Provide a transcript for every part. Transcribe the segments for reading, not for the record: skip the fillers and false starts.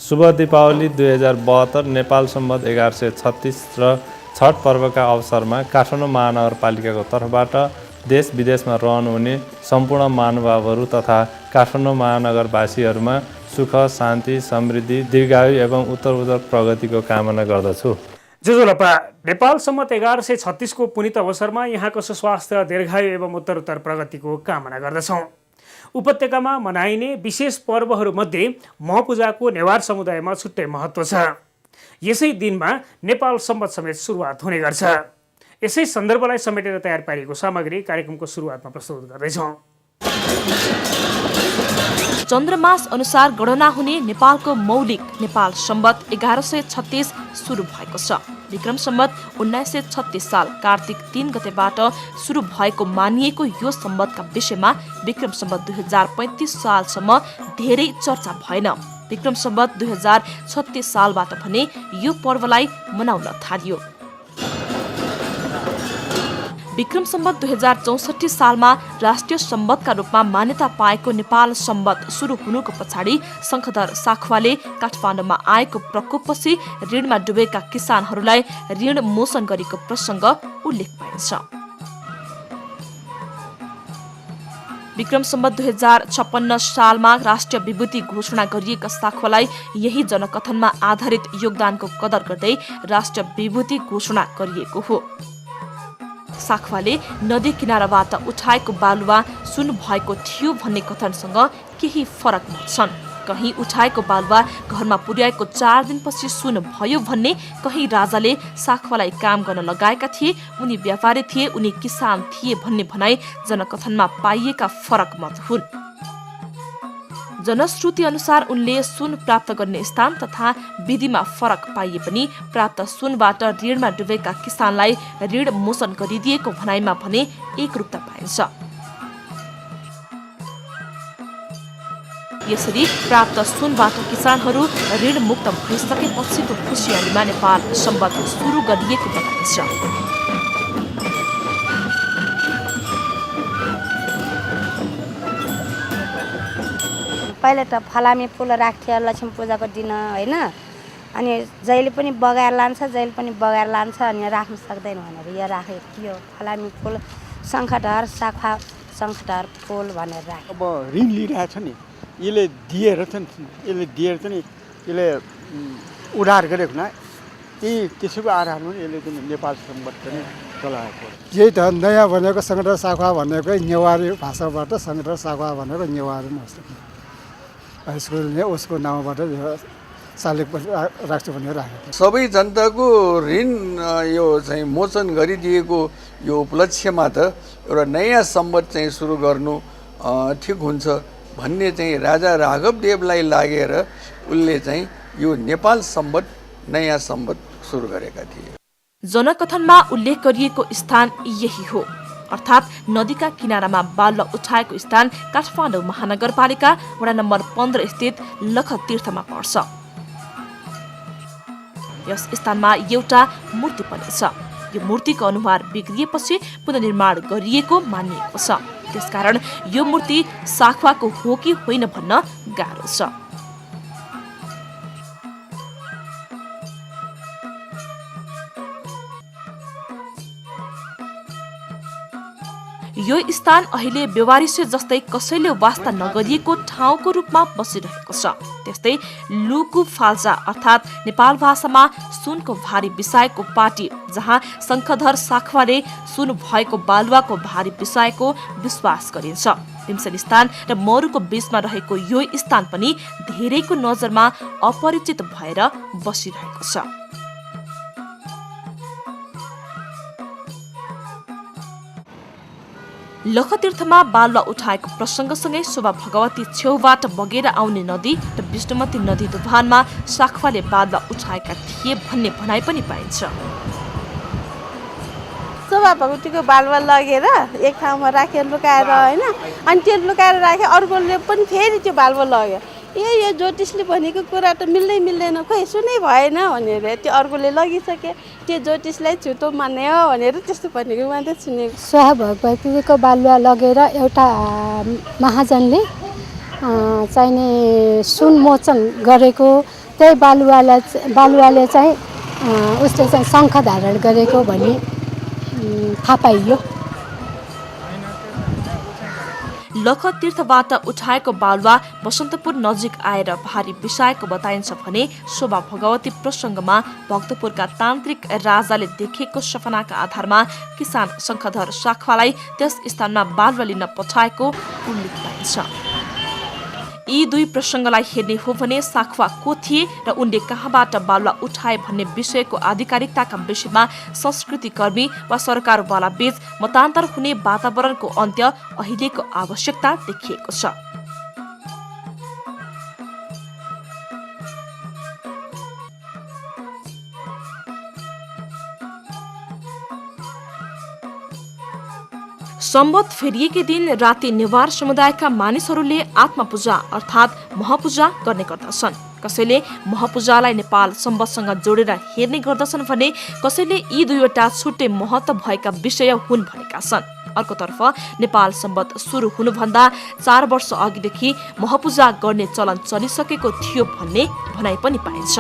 शुभ दीपावली 2072 नेपाल सम्बत 1136 र छठ पर्वका अवसरमा काठमाडौँ महानगरपालिकाको तर्फबाट देश विदेशमा रहनुहुने सम्पूर्ण महानुभावहरू तथा काठमाडौँ महानगरवासीहरूमा सुख, शान्ति, समृद्धि, दीर्घायु एवं उत्तरोत्तर प्रगतिको कामना गर्दछु। जुजुलपा नेपाल सम्बत 1136 को पुनित अवसरमा यहाँको सुस्वास्थ्य, दीर्घायु एवं उत्तरोत्तर प्रगतिको कामना गर्दछौँ। उपत्यकामा मनाइने विशेष पर्वहरूमध्ये महपूजाको नेवार समुदायमा छुट्टै महत्त्व छ। यसै दिनमा नेपाल सम्बत समेत सुरुवात हुने गर्छ। यसै सन्दर्भलाई समेटेर तयार पारिएको सामग्री कार्यक्रमको सुरुवातमा प्रस्तुत गर्दैछौँ। चन्द्रमास अनुसार गणना हुने नेपालको मौलिक नेपाल सम्बत 1136 सुरु भएको छ। विक्रम सम्बत 1936 साल कार्तिक 3 गतेबाट सुरु भएको मानिएको यो सम्बतका विषयमा विक्रम सम्बत 2035 सालसम्म धेरै चर्चा भएन। विक्रम सम्बत 2036 सालबाट भने यो पर्वलाई मनाउन थालियो। विक्रम सम्बत 2064 सालमा राष्ट्रिय सम्बतका रूपमा मान्यता पाएको नेपाल सम्बत सुरु हुनुको पछाडि शङ्खधर साखवाले काठमाडौँमा आएको प्रकोपपछि ऋणमा डुबेका किसानहरूलाई ऋण मोचन गरेको प्रसङ्ग उल्लेख पाइन्छ। विक्रम सम्बत 2056 सालमा राष्ट्रिय विभूति घोषणा गरिएका साखवालाई यही जनकथनमा आधारित योगदानको कदर गर्दै राष्ट्रिय विभूति घोषणा गरिएको हो। साखवाले नदी किनाराबाट उठाएको बालुवा सुन भएको थियो भन्ने कथनसँग केही फरक छन्। कहीँ उठाएको बालुवा घरमा पुर्याएको 4 दिनपछि सुन भयो भन्ने, कहीँ राजाले साखवालाई काम गर्न लगाएका थिए, उनी व्यापारी थिए, उनी किसान थिए भन्ने भनाई जनकथनमा पाइएका फरक मत हुन्। जनश्रुति अनुसार उनले सुन प्राप्त गर्ने स्थान तथा विधिमा फरक पाइए पनि प्राप्त सुनबाट ऋणमा डुबेका किसानलाई ऋण मोचन गरिदिएको भनाइमा भने एकरूपता पाइन्छ। यसरी प्राप्त सुनबाट किसानहरू ऋण मुक्त भइसकेपछिको खुसियालीमा नेपाल सम्बत सुरु गरिएको बताइन्छ। पहिले त फलामे फुल राख्थ्यो लक्ष्मी पूजाको दिन होइन, अनि जहिले पनि बगाएर लान्छ, जहिले पनि बगाएर लान्छ, अनि राख्न सक्दैन भनेर यो राखेको थियो। फलामे फुल, शङ्खधर साखा, शङ्खधर फुल भनेर राख्यो। अब ऋण लिइरहेछ नि, यसले दिएर चाहिँ यसले उधार गरेको न, त्यसैको आधारमा यसले पनि नेपाल सम्बत पनि चलाएको। यही त नयाँ भनेको शङ्खधर साखा भनेको नेवारी भाषाबाट शङ्खधर साखा भनेको नेवारी स्कुलले उसको नाउँबाट शालिग राख्छु भनेर राखेको। सबै जनताको ऋण यो चाहिँ मोचन गरिदिएको यो उपलक्ष्यमा त एउटा नयाँ सम्बत चाहिँ सुरु गर्नु ठिक हुन्छ भन्ने चाहिँ राजा राघव देवलाई लागेर उनले चाहिँ यो नेपाल सम्बत नयाँ सम्बत सुरु गरेका थिए। जनकथनमा उल्लेख गरिएको स्थान यही हो, अर्थात् नदीका किनारामा बालुवा उठाएको स्थान काठमाडौँ महानगरपालिका वडा नम्बर 15 स्थित लखतीर्थमा पर्छ। यस स्थानमा एउटा मूर्ति पनि छ। यो मूर्तिको अनुहार बिग्रिएपछि पुनर्निर्माण गरिएको मानिएको छ। त्यसकारण यो मूर्ति साखवाको हो कि होइन भन्न गाह्रो छ। यो स्थान अहिले बेवारिसे जस्तै कसैले वास्ता नगरिएको ठाउँको रूपमा बसिरहेको छ। त्यस्तै लुकु फाल्सा अर्थात् नेपाल भाषामा सुनको भारी बिसाएको पाटी, जहाँ शङ्खधर साखवाले सुन भएको बालुवाको भारी बिसाएको विश्वास गरिन्छ। भीमसेन स्थान र मरुको बीचमा रहेको यो स्थान पनि धेरैको नजरमा अपरिचित भएर बसिरहेको छ। लखतीर्थमा बालुवा उठाएको प्रसङ्गसँगै शोभा भगवती छेउबाट बगेर आउने नदी र विष्णुमती नदी दुभानमा साखवाले बालुवा उठाएका थिए भन्ने भनाइ पनि पाइन्छ। शोभा भगवतीको बालुवा लगेर एक ठाउँमा राखेर लुकाएर होइन, अनि त्यो लुकाएर राखे, अर्कोले पनि फेरि त्यो बालुवा लग्यो। यो ज्योतिषले भनेको कुरा त मिल्दैन खोइ सुनै भएन भनेर त्यो अर्कोले लगिसके त्यो ज्योतिषलाई छुतो मान्ने हो भनेर त्यस्तो भनेको मात्रै सुनेको। स्वाहा भगवतीको बालुवा लगेर एउटा महाजनले चाहिने सुन मोचन गरेको त्यही बालुवाले चाहिँ उसले चाहिँ शङ्ख धारण गरेको भन्ने थाहा पाइयो। लखतीर्थबाट उठाएको बालुवा बसन्तपुर नजिक आएर भारी बिसाएको बताइन्छ भने शोभा भगवती प्रसङ्गमा भक्तपुरका तान्त्रिक राजाले देखेको सपनाका आधारमा किसान शङ्खधर साखवालाई त्यस स्थानमा बालुवा लिन पठाएको उल्लेख पाइन्छ। यी दुई प्रसङ्गलाई हेर्ने हो भने साखवा को थिए र उनले कहाँबाट बालुवा उठाए भन्ने विषयको आधिकारिकताका विषयमा संस्कृतिकर्मी वा सरकारवाला बीच मतान्तर हुने वातावरणको अन्त्य अहिलेको आवश्यकता देखिएको छ। सम्बत फेरिएकै दिन राति नेवार समुदायका मानिसहरूले आत्मपूजा अर्थात् महपूजा गर्ने गर्दछन्। कसैले महपूजालाई नेपाल सम्बतसँग जोडेर हेर्ने गर्दछन् भने कसैले यी दुईवटा छुट्टै महत्त्व भएका विषय हुन् भनेका छन्। अर्कोतर्फ नेपाल सम्बत सुरु हुनुभन्दा 4 वर्ष अघिदेखि महपूजा गर्ने चलन चलिसकेको थियो भन्ने भनाइ पनि पाइन्छ।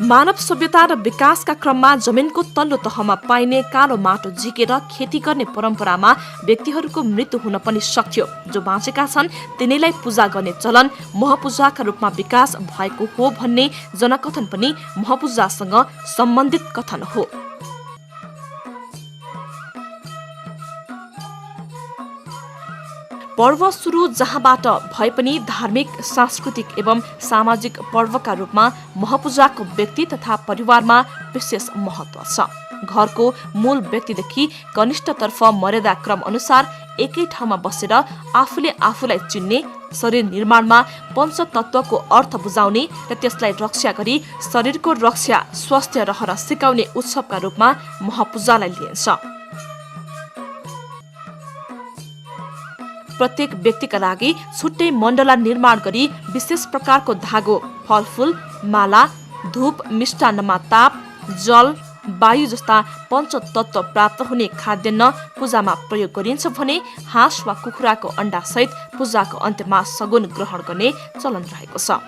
मानव सभ्यता र विकासका क्रममा जमिनको तल्लो तहमा पाइने कालो माटो झिकेर खेती गर्ने परम्परामा व्यक्तिहरूको मृत्यु हुन पनि सक्थ्यो। जो बाँचेका छन् तिनीलाई पूजा गर्ने चलन महपूजाका रूपमा विकास भएको हो भन्ने जनकथन पनि महपूजासँग सम्बन्धित कथन हो। पर्व सुरु जहाँबाट भए पनि धार्मिक, सांस्कृतिक एवं सामाजिक पर्वका रूपमा महपूजाको व्यक्ति तथा परिवारमा विशेष महत्त्व छ। घरको मूल व्यक्तिदेखि कनिष्ठतर्फ मर्यादा क्रम अनुसार एकै ठाउँमा बसेर आफूले आफूलाई चिन्ने, शरीर निर्माणमा पञ्चतत्त्वको अर्थ बुझाउने र त्यसलाई रक्षा गरी शरीरको रक्षा स्वास्थ्य रहन सिकाउने उत्सवका रूपमा महपूजालाई लिइन्छ। प्रत्येक व्यक्तिका लागि छुट्टै मण्डला निर्माण गरी विशेष प्रकारको धागो, फलफूल, माला, धूप, मिष्टान्नमा ताप, जल, वायु जस्ता पञ्चतत्त्व प्राप्त हुने खाद्यान्न पूजामा प्रयोग गरिन्छ भने हाँस वा कुखुराको अण्डा सहित पूजाको अन्त्यमा सगुन ग्रहण गर्ने चलन रहेको छ।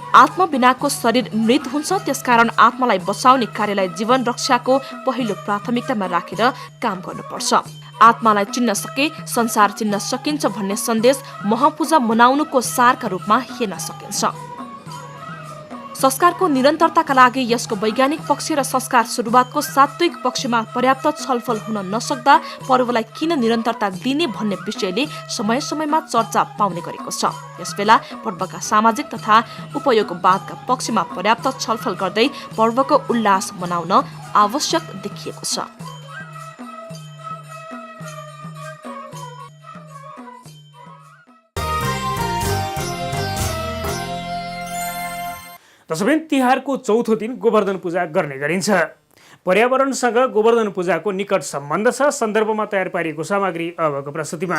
आत्मा बिनाको शरीर मृत हुन्छ, त्यसकारण आत्मालाई बचाउने कार्यलाई जीवन रक्षाको पहिलो प्राथमिकतामा राखेर काम गर्नुपर्छ। आत्मालाई चिन्न सके संसार चिन्न सकिन्छ भन्ने सन्देश महपूजा मनाउनुको सारका रूपमा हेर्न सकिन्छ। संस्कारको निरन्तरताका लागि यसको वैज्ञानिक पक्ष र संस्कार सुरुवातको सात्विक पक्षमा पर्याप्त छलफल हुन नसक्दा पर्वलाई किन निरन्तरता दिने भन्ने विषयले समय समयमा चर्चा पाउने गरेको छ। यसबेला पर्वका सामाजिक तथा उपयोगवादका पक्षमा पर्याप्त छलफल गर्दै पर्वको उल्लास मनाउन आवश्यक देखिएको छ। दशैं तिहारको चौथो दिन गोवर्धन पूजा गर्ने गरिन्छ। पर्यावरणसँग गोवर्धन पूजाको निकट सम्बन्ध छ। सन्दर्भमा तयार पारिएको सामग्री अबको प्रस्तुतिमा।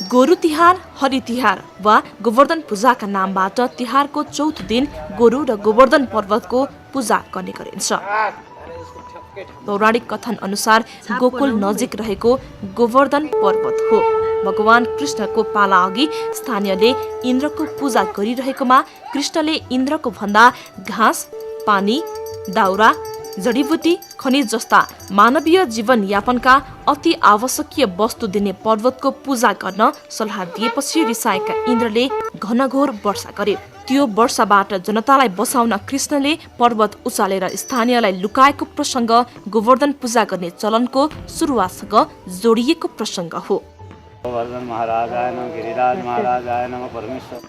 गोरु तिहार, हरि तिहार वा गोवर्धन पूजाका नामबाट तिहारको चौथो दिन गोरु र गोवर्धन पर्वतको पूजा गर्ने गरिन्छ। पौराणिक कथन अनुसार गोकुल नजिक रहेको गोवर्धन पर्वत हो। भगवान कृष्णको पाला अघि स्थानीयले इन्द्रको पूजा गरिरहेकोमा कृष्णले इन्द्रको भन्दा घाँस, पानी, दाउरा, जडीबुटी, खनिज जस्ता मानवीय जीवनयापनका अति आवश्यकीय वस्तु दिने पर्वतको पूजा गर्न सल्लाह दिएपछि रिसाएका इन्द्रले घनघोर वर्षा गरे। त्यो वर्षाबाट जनतालाई बचाउन कृष्णले पर्वत उचालेर स्थानीयलाई लुकाएको प्रसङ्ग गोवर्धन पूजा गर्ने चलनको सुरुवातसँग जोडिएको प्रसङ्ग हो। गोवर्धन महाराजाय नमः, गिरिराज महाराजाय नमः, परमेश्वर।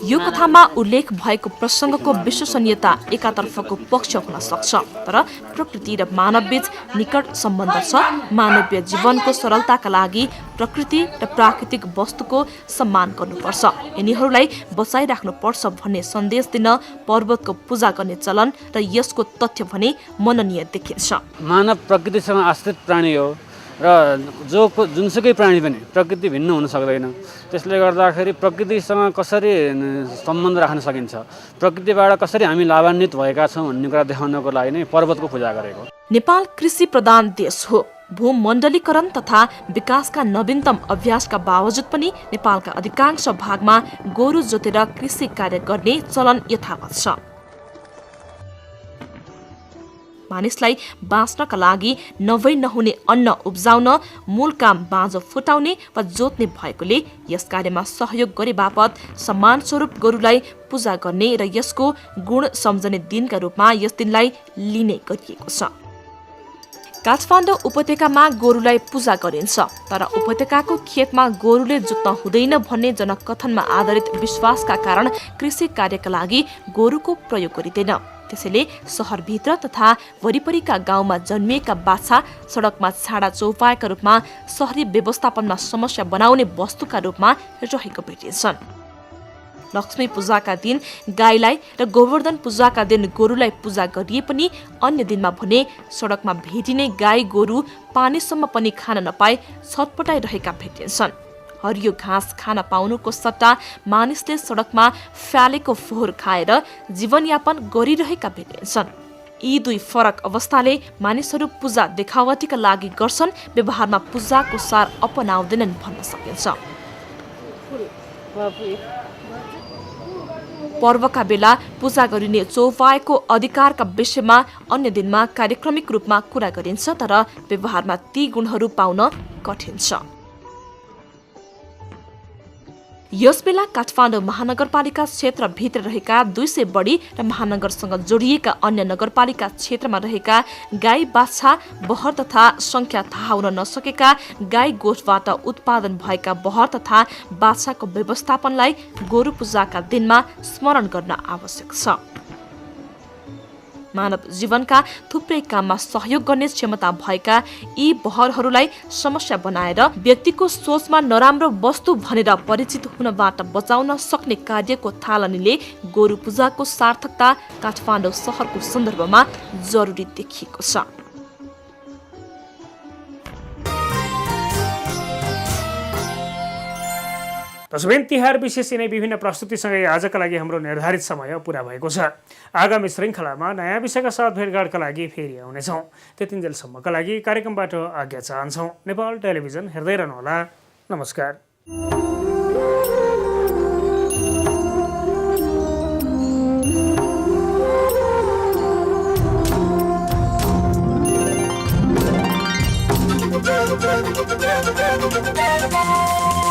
यो कथामा उल्लेख भएको प्रसङ्गको विश्वसनीयता एकातर्फको पक्ष हुन सक्छ, तर प्रकृति र मानवबीच निकट सम्बन्ध छ। मानवीय जीवनको सरलताका लागि प्रकृति र प्राकृतिक वस्तुको सम्मान गर्नुपर्छ, यिनीहरूलाई बचाइराख्नुपर्छ भन्ने सन्देश दिन पर्वतको पूजा गर्ने चलन र यसको तथ्य भने मननीय देखिन्छ। मानव प्रकृतिसँग आश्रित प्राणी हो र जुनसुकै प्राणी पनि प्रकृति भिन्न हुन सक्दैन। त्यसले गर्दाखेरि प्रकृतिसँग कसरी सम्बन्ध राख्न सकिन्छ, प्रकृतिबाट कसरी हामी लाभान्वित भएका छौँ भन्ने कुरा देखाउनको लागि नै पर्वतको पूजा गरेको। नेपाल कृषि प्रधान देश हो। भूमण्डलीकरण तथा विकासका नवीनतम अभ्यासका बावजुद पनि नेपालका अधिकांश भागमा गोरु जोतेर कृषि कार्य गर्ने चलन यथावत छ। मानिसलाई बाँच्नका लागि नभई नहुने अन्न उब्जाउन मूल काम बाँझो फुटाउने वा जोत्ने भएकोले यस कार्यमा सहयोग गरे बापत सम्मान स्वरूप गोरुलाई पूजा गर्ने र यसको गुण सम्झने दिनका रूपमा यस दिनलाई लिने गरिएको छ। काठमाडौँ उपत्यकामा गोरुलाई पूजा गरिन्छ, तर उपत्यकाको खेतमा गोरुले जोत्न हुँदैन भन्ने जनकथनमा आधारित विश्वासका कारण कृषि कार्यका लागि गोरुको प्रयोग गरिँदैन। त्यसैले सहरभित्र तथा वरिपरिका गाउँमा जन्मिएका बाछा सडकमा छाडा चौपायाका रूपमा सहरी व्यवस्थापनमा समस्या बनाउने वस्तुका रूपमा रहेको भेटिन्छन्। लक्ष्मी पूजाका दिन गाईलाई र गोवर्धन पूजाका दिन गोरुलाई पूजा गरिए पनि अन्य दिनमा भने सडकमा भेटिने गाई गोरु पानीसम्म पनि खान नपाई छटपटाइरहेका भेटिन्छन्। हरियो घाँस खान पाउनुको सट्टा मानिसले सडकमा फ्यालेको फोहोर खाएर जीवनयापन गरिरहेका भेटिन्छन्। यी दुई फरक अवस्थाले मानिसहरू पूजा देखावटीका लागि गर्छन्, व्यवहारमा पूजाको सार अपनाउँदैनन् भन्न सकिन्छ। पर्वका बेला पूजा गरिने चौपाएको अधिकारका विषयमा अन्य दिनमा कार्यक्रमिक रूपमा कुरा गरिन्छ, तर व्यवहारमा ती गुणहरू पाउन कठिन छ। यसबेला काठमाडौँ महानगरपालिका क्षेत्रभित्र रहेका 200 बढी र महानगरसँग जोडिएका अन्य नगरपालिका क्षेत्रमा रहेका गाई बाछा बहर तथा संख्या थाहा हुन नसकेका गाई गोठबाट उत्पादन भएका बहर तथा बाछाको व्यवस्थापनलाई गोरु पूजाका दिनमा स्मरण गर्न आवश्यक छ। मानव जीवनका थुप्रै काममा सहयोग गर्ने क्षमता भएका यी बहरहरूलाई समस्या बनाएर व्यक्तिको सोचमा नराम्रो वस्तु भनेर परिचित हुनबाट बचाउन सक्ने कार्यको थालनीले गोरु पूजाको सार्थकता काठमाडौँ सहरको सन्दर्भमा जरुरी देखिएको छ। दशैं तिहार विशेष यिनै विभिन्न प्रस्तुतिसँगै आजका लागि हाम्रो निर्धारित समय पुरा भएको छ। आगामी श्रृङ्खलामा नयाँ विषयका साथ भेटघाटका लागि फेरि आउनेछौँ। त्यतिन्जेलसम्मका लागि कार्यक्रमबाट आज्ञा चाहन्छौँ। नेपाल टेलिभिजन हेर्दै रहनुहोला। नमस्कार। We'll be right back.